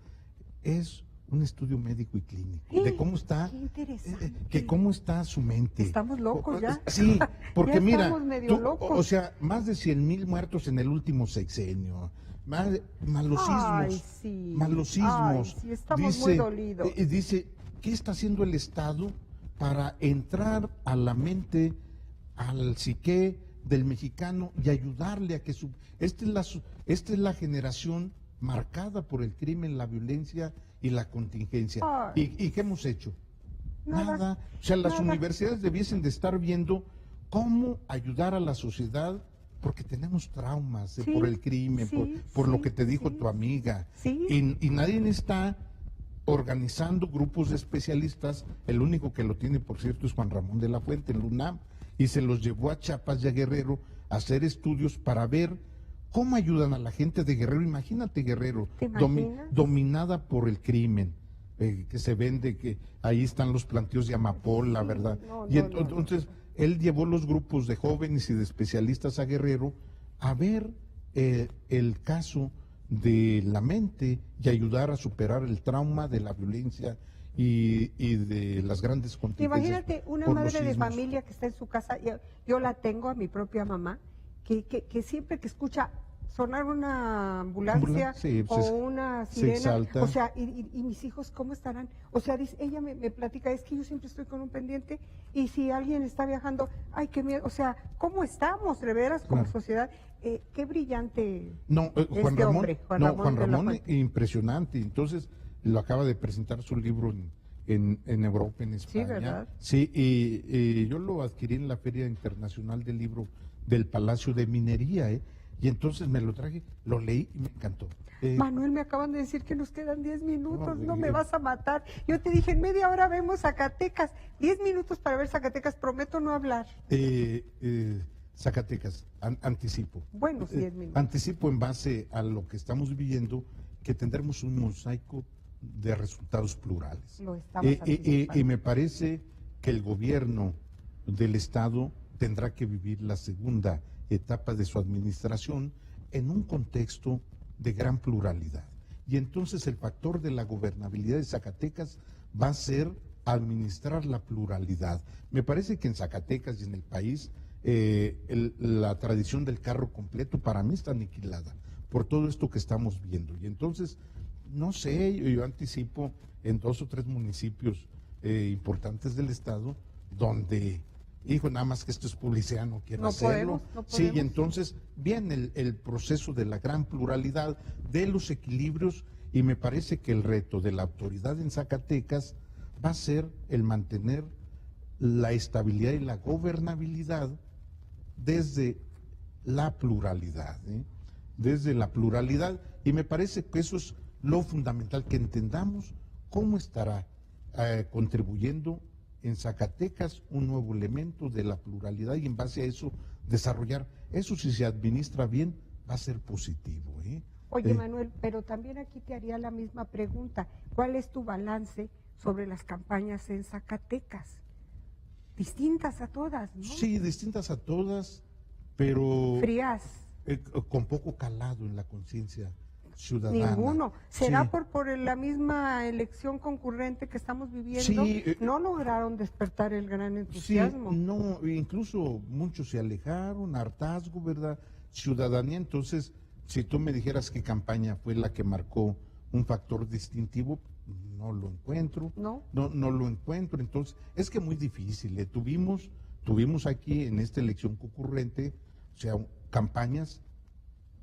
es un estudio médico y clínico, de cómo está, Qué interesante. que cómo está su mente. Estamos locos ya. Sí, porque Ya mira, estamos medio locos. o sea, más de 100,000 muertos en el último sexenio, malos Ay, sismos, sí. malos sismos. Ay, sí, estamos muy dolidos. Dice, ¿qué está haciendo el Estado para entrar a la mente, al psique del mexicano y ayudarle a que esta es la generación marcada por el crimen, la violencia y la contingencia? Ay. ¿Y qué hemos hecho? Nada, O sea, las nada. universidades debiesen de estar viendo cómo ayudar a la sociedad, porque tenemos traumas Sí, por el crimen, sí, por lo sí, que te dijo sí. tu amiga. Sí. Y nadie está organizando grupos de especialistas. El único que lo tiene, por cierto, es Juan Ramón de la Fuente, en la UNAM, y se los llevó a Chiapas y a Guerrero a hacer estudios para ver cómo ayudan a la gente de Guerrero. Imagínate Guerrero, ¿Te imaginas? dominada por el crimen, que se vende, que ahí están los plantíos de amapola, Sí, ¿verdad? no, Y no, no, entonces él llevó los grupos de jóvenes y de especialistas a Guerrero a ver el caso de la mente y ayudar a superar el trauma de la violencia y de las grandes contingencias. Imagínate una por los madre de sismos. familia que está en su casa, yo la tengo a mi propia mamá, que siempre que escucha sonar una ambulancia Sí, o pues, una se sirena, exalta. o sea, y mis hijos, ¿cómo estarán? O sea, ella me platica, es que yo siempre estoy con un pendiente y si alguien está viajando, ay, qué miedo, o sea, ¿cómo estamos de veras como Claro. sociedad? Qué brillante No, Juan este Ramón, hombre, Juan no, Ramón Juan de la Ramón Fuente. impresionante. Entonces, lo acaba de presentar su libro en Europa, en España. ¿verdad? Sí, y yo lo adquirí en la Feria Internacional del Libro del Palacio de Minería, y entonces me lo traje, lo leí y me encantó. Manuel, me acaban de decir que nos quedan 10 minutos, No, no me vas a matar. Yo te dije, en media hora vemos Zacatecas. 10 minutos para ver Zacatecas, prometo no hablar. Zacatecas, anticipo. Buenos 10 minutos. Anticipo en base a lo que estamos viviendo, que tendremos un mosaico de resultados plurales. Lo estamos anticipando. Y me parece que el gobierno del Estado tendrá que vivir la segunda etapa de su administración en un contexto de gran pluralidad. Y entonces el factor de la gobernabilidad de Zacatecas va a ser administrar la pluralidad. Me parece que en Zacatecas y en el país la tradición del carro completo para mí está aniquilada por todo esto que estamos viendo. Y entonces, no sé, yo anticipo en 2 o 3 municipios importantes del estado donde, hijo, nada más que esto es publicidad, no quiero hacerlo. No sí, podemos. y entonces viene el proceso de la gran pluralidad, de los equilibrios, y me parece que el reto de la autoridad en Zacatecas va a ser el mantener la estabilidad y la gobernabilidad desde la pluralidad, desde la pluralidad, y me parece que eso es lo fundamental, que entendamos cómo estará contribuyendo en Zacatecas un nuevo elemento de la pluralidad, y en base a eso desarrollar. Eso, si se administra bien, va a ser positivo. Oye, Manuel, pero también aquí te haría la misma pregunta. ¿Cuál es tu balance sobre las campañas en Zacatecas? Distintas a todas, ¿no? Sí, distintas a todas, pero Frías. con poco calado en la conciencia ciudadana. Ninguno. ¿Será Sí. por la misma elección concurrente que estamos viviendo? Sí, no lograron despertar el gran entusiasmo. Sí, no, incluso muchos se alejaron, hartazgo, ¿verdad? Ciudadanía. Entonces, si tú me dijeras qué campaña fue la que marcó un factor distintivo, no lo encuentro. ¿No? No lo encuentro. Entonces, es que muy difícil. Tuvimos aquí en esta elección concurrente, o sea, campañas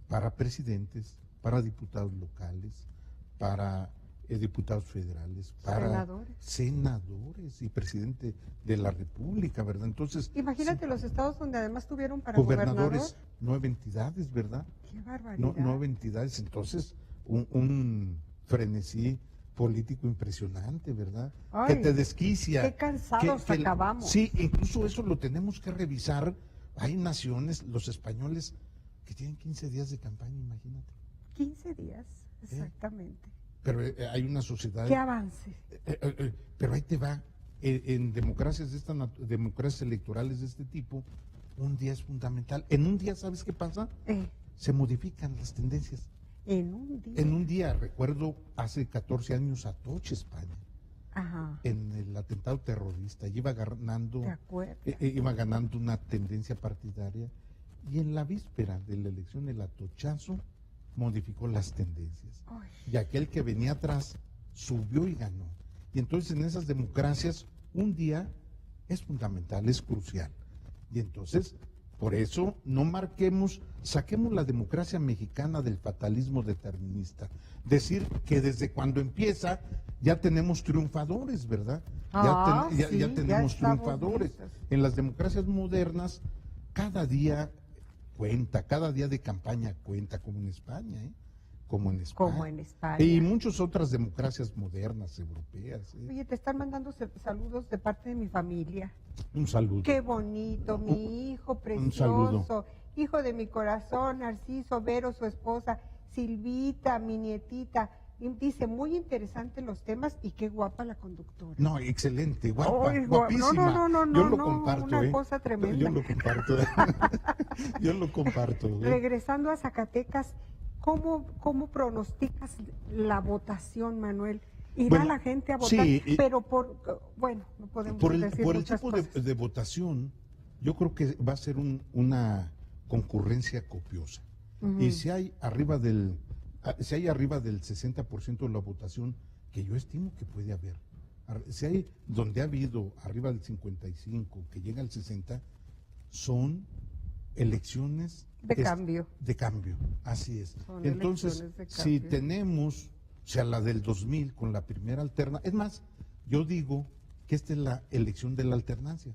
para presidentes, para diputados locales, para diputados federales, para senadores y presidente de la República, ¿verdad? Entonces, Imagínate los estados donde además tuvieron para gobernadores, gobernador. 9 entidades, ¿verdad? Qué barbaridad. 9 entidades, entonces un frenesí político impresionante, ¿verdad? Ay, que te desquicia. qué cansados acabamos. Sí, incluso eso lo tenemos que revisar. Hay naciones, los españoles, que tienen 15 días de campaña, imagínate. 15 días, exactamente. Pero hay una sociedad... ¿Qué avance? Pero ahí te va. En democracias democracias electorales de este tipo, un día es fundamental. En un día, ¿sabes qué pasa? Se modifican las tendencias. En un día. En un día, recuerdo hace 14 años Atocha, España, Ajá. en el atentado terrorista, iba ganando, ¿Te acuerdas? iba ganando una tendencia partidaria, y en la víspera de la elección el atochazo modificó las tendencias. Ay. Y aquel que venía atrás subió y ganó. Y entonces en esas democracias un día es fundamental, es crucial. Y entonces, por eso no saquemos la democracia mexicana del fatalismo determinista. Decir que desde cuando empieza ya tenemos triunfadores, ¿verdad? Ya tenemos triunfadores. En las democracias modernas, cada día cuenta, cada día de campaña cuenta, como en España, como en España. Como en España. Y muchas otras democracias modernas, europeas. Oye, te están mandando saludos de parte de mi familia. Un saludo. Qué bonito, mi hijo un saludo. precioso, hijo de mi corazón, Narciso, Vero, su esposa, Silvita, mi nietita. Y dice, muy interesante los temas y qué guapa la conductora. No, excelente, guapa, Ay, guapísima. no, Yo lo comparto, una cosa tremenda. Yo lo comparto. Yo lo comparto. Regresando a Zacatecas, ¿cómo pronosticas la votación, Manuel? Irá la gente a votar, sí, pero no podemos decir por el muchas tipo cosas. de votación, yo creo que va a ser una concurrencia copiosa. Y si hay arriba del 60% de la votación, que yo estimo que puede haber, si hay donde ha habido arriba del 55, que llega al 60, son elecciones de cambio. De cambio, así es. Son Entonces, elecciones de si cambio. tenemos O sea, la del 2000 con la primera alternancia. Es más, yo digo que esta es la elección de la alternancia.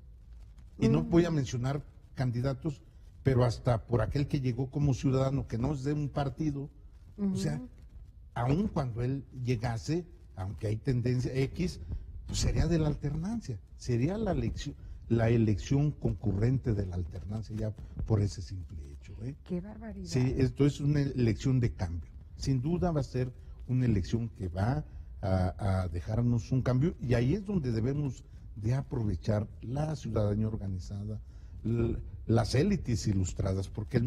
Y no voy a mencionar candidatos, pero hasta por aquel que llegó como ciudadano, que no es de un partido, o sea, aun cuando él llegase, aunque hay tendencia X, pues sería de la alternancia, sería la elección concurrente de la alternancia ya por ese simple hecho. Qué barbaridad. Sí, esto es una elección de cambio. Sin duda va a ser una elección que va a dejarnos un cambio y ahí es donde debemos de aprovechar la ciudadanía organizada, las élites ilustradas, porque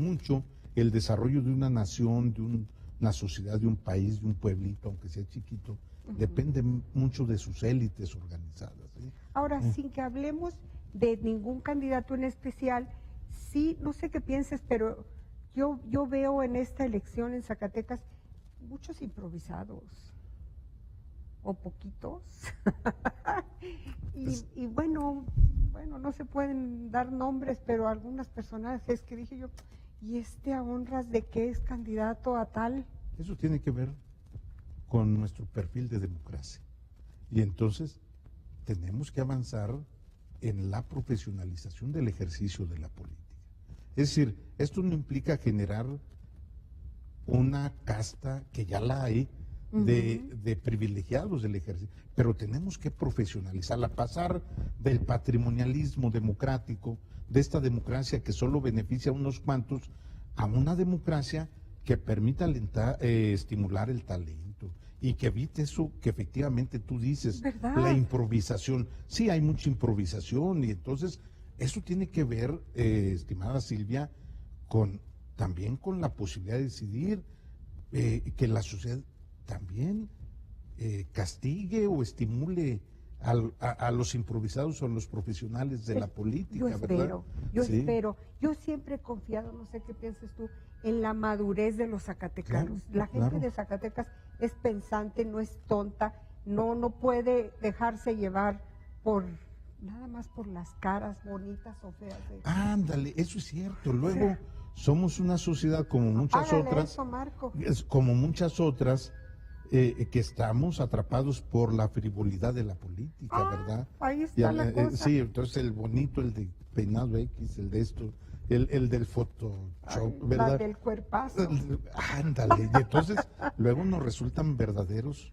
el desarrollo de una nación, de una sociedad, de un país, de un pueblito, aunque sea chiquito, depende mucho de sus élites organizadas. Ahora, sin que hablemos de ningún candidato en especial, sí, no sé qué pienses, pero yo veo en esta elección en Zacatecas muchos improvisados, o poquitos, y bueno, no se pueden dar nombres, pero algunos personajes que dije yo, ¿y a honras de qué es candidato a tal? Eso tiene que ver con nuestro perfil de democracia. Y entonces tenemos que avanzar en la profesionalización del ejercicio de la política. Es decir, esto no implica generar una casta, que ya la hay, de privilegiados del ejercicio, pero tenemos que profesionalizarla, pasar del patrimonialismo democrático, de esta democracia que solo beneficia a unos cuantos, a una democracia que permita estimular el talento y que evite eso que efectivamente tú dices, ¿verdad? La improvisación. Sí, hay mucha improvisación y entonces eso tiene que ver, estimada Silvia, también con la posibilidad de decidir, que la sociedad también castigue o estimule a los improvisados o a los profesionales de la política, ¿verdad? Yo espero. Yo siempre he confiado, no sé qué piensas tú, en la madurez de los zacatecanos. La gente de Zacatecas es pensante, no es tonta, no puede dejarse llevar nada más por las caras bonitas o feas. Ándale, eso es cierto. Luego somos una sociedad como muchas otras, eso, Marco. Que estamos atrapados por la frivolidad de la política, ¿verdad? Ahí está la cosa. Sí, entonces el bonito, el de peinado X, el de esto, el del Photoshop, ¿verdad? La del cuerpazo. Ándale, y entonces luego nos resultan verdaderos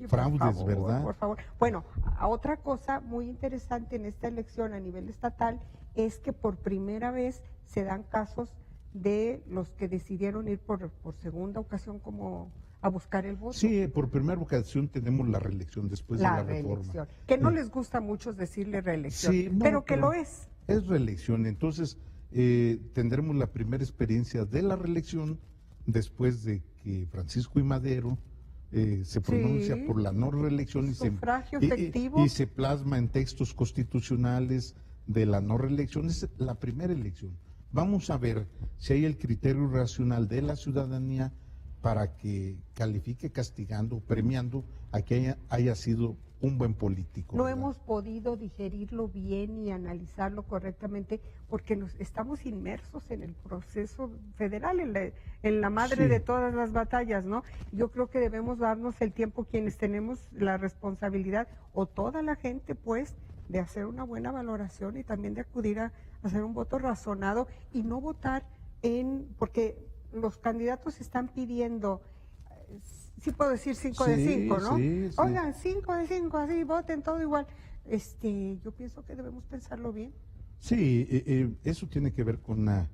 fraudes, ¿verdad? Por favor. Bueno, otra cosa muy interesante en esta elección a nivel estatal es que por primera vez se dan casos de los que decidieron ir por segunda ocasión como a buscar el voto. Sí, por primera ocasión tenemos la reelección después de la reforma. Que no les gusta a muchos decirle reelección, sí, pero que lo es. Es reelección, entonces tendremos la primera experiencia de la reelección después de que Francisco I. Madero se pronuncia por la no reelección y se plasma en textos constitucionales de la no reelección. Es la primera elección. Vamos a ver si hay el criterio racional de la ciudadanía para que califique castigando, premiando a que haya sido un buen político. No ¿verdad? hemos podido digerirlo bien y analizarlo correctamente porque estamos inmersos en el proceso federal, en la madre de todas las batallas, ¿no? Yo creo que debemos darnos el tiempo quienes tenemos la responsabilidad, o toda la gente, pues, de hacer una buena valoración y también de acudir a hacer un voto razonado y no votar porque los candidatos están pidiendo, sí puedo decir 5 de 5, ¿no? Sí. Oigan, 5 de 5, así, voten todo igual. Yo pienso que debemos pensarlo bien. Sí, eso tiene que ver con la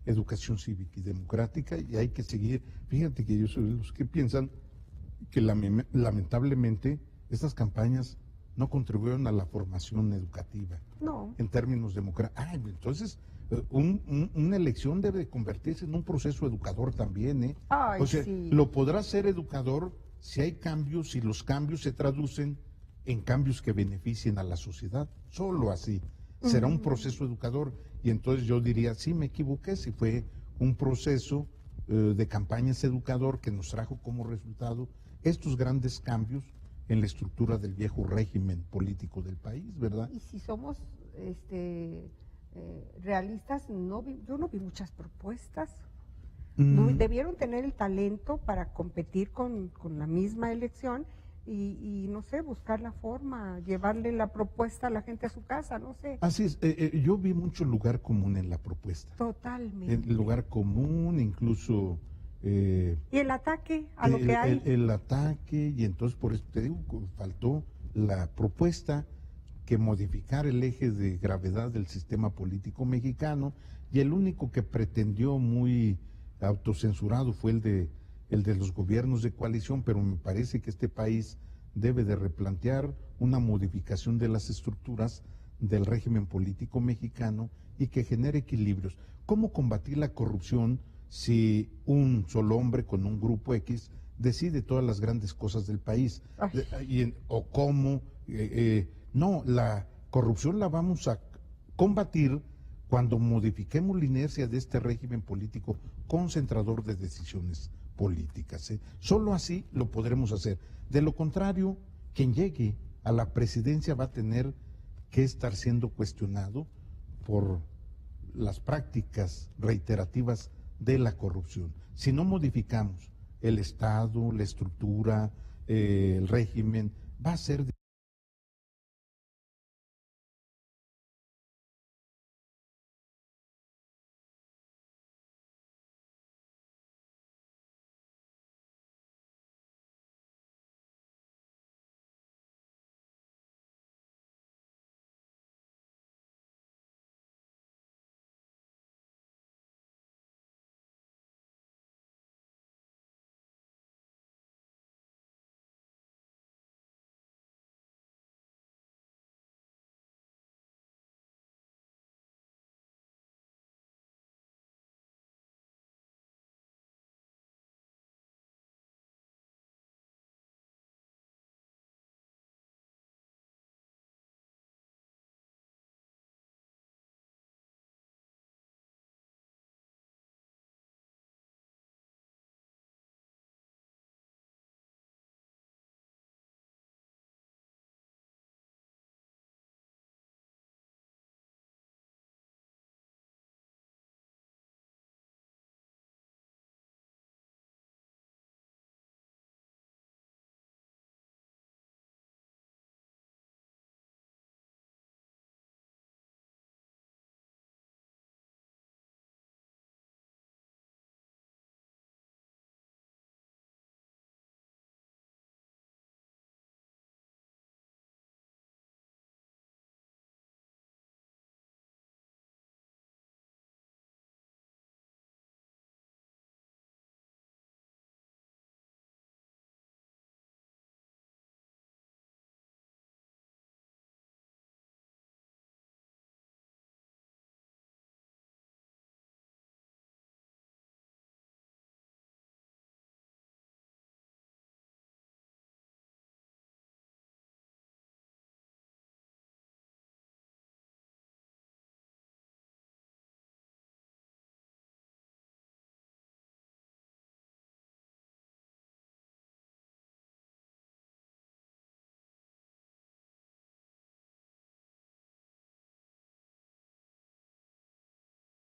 educación cívica y democrática y hay que seguir. Fíjate que yo soy de los que piensan que lamentablemente estas campañas no contribuyeron a la formación educativa. No. En términos democráticos. Entonces, una elección debe convertirse en un proceso educador también, ¿eh? O sea, lo podrá ser educador si hay cambios, si los cambios se traducen en cambios que beneficien a la sociedad. Solo así será un proceso educador. Y entonces yo diría, sí, me equivoqué, si fue un proceso de campañas educador que nos trajo como resultado estos grandes cambios en la estructura del viejo régimen político del país, ¿verdad? Y si somos realistas, yo no vi muchas propuestas. Debieron tener el talento para competir con la misma elección y, no sé, buscar la forma, llevarle la propuesta a la gente a su casa, no sé. Así es, yo vi mucho lugar común en la propuesta. Totalmente. El lugar común, incluso... y el ataque a lo que hay. El ataque, y entonces por eso te digo, faltó la propuesta que modificar el eje de gravedad del sistema político mexicano, y el único que pretendió muy autocensurado fue el de los gobiernos de coalición, pero me parece que este país debe de replantear una modificación de las estructuras del régimen político mexicano y que genere equilibrios. ¿Cómo combatir la corrupción si un solo hombre con un grupo X decide todas las grandes cosas del país? ¿O cómo? No, la corrupción la vamos a combatir cuando modifiquemos la inercia de este régimen político concentrador de decisiones políticas. Solo así lo podremos hacer. De lo contrario, quien llegue a la presidencia va a tener que estar siendo cuestionado por las prácticas reiterativas de la corrupción. Si no modificamos el Estado, la estructura, el régimen, va a ser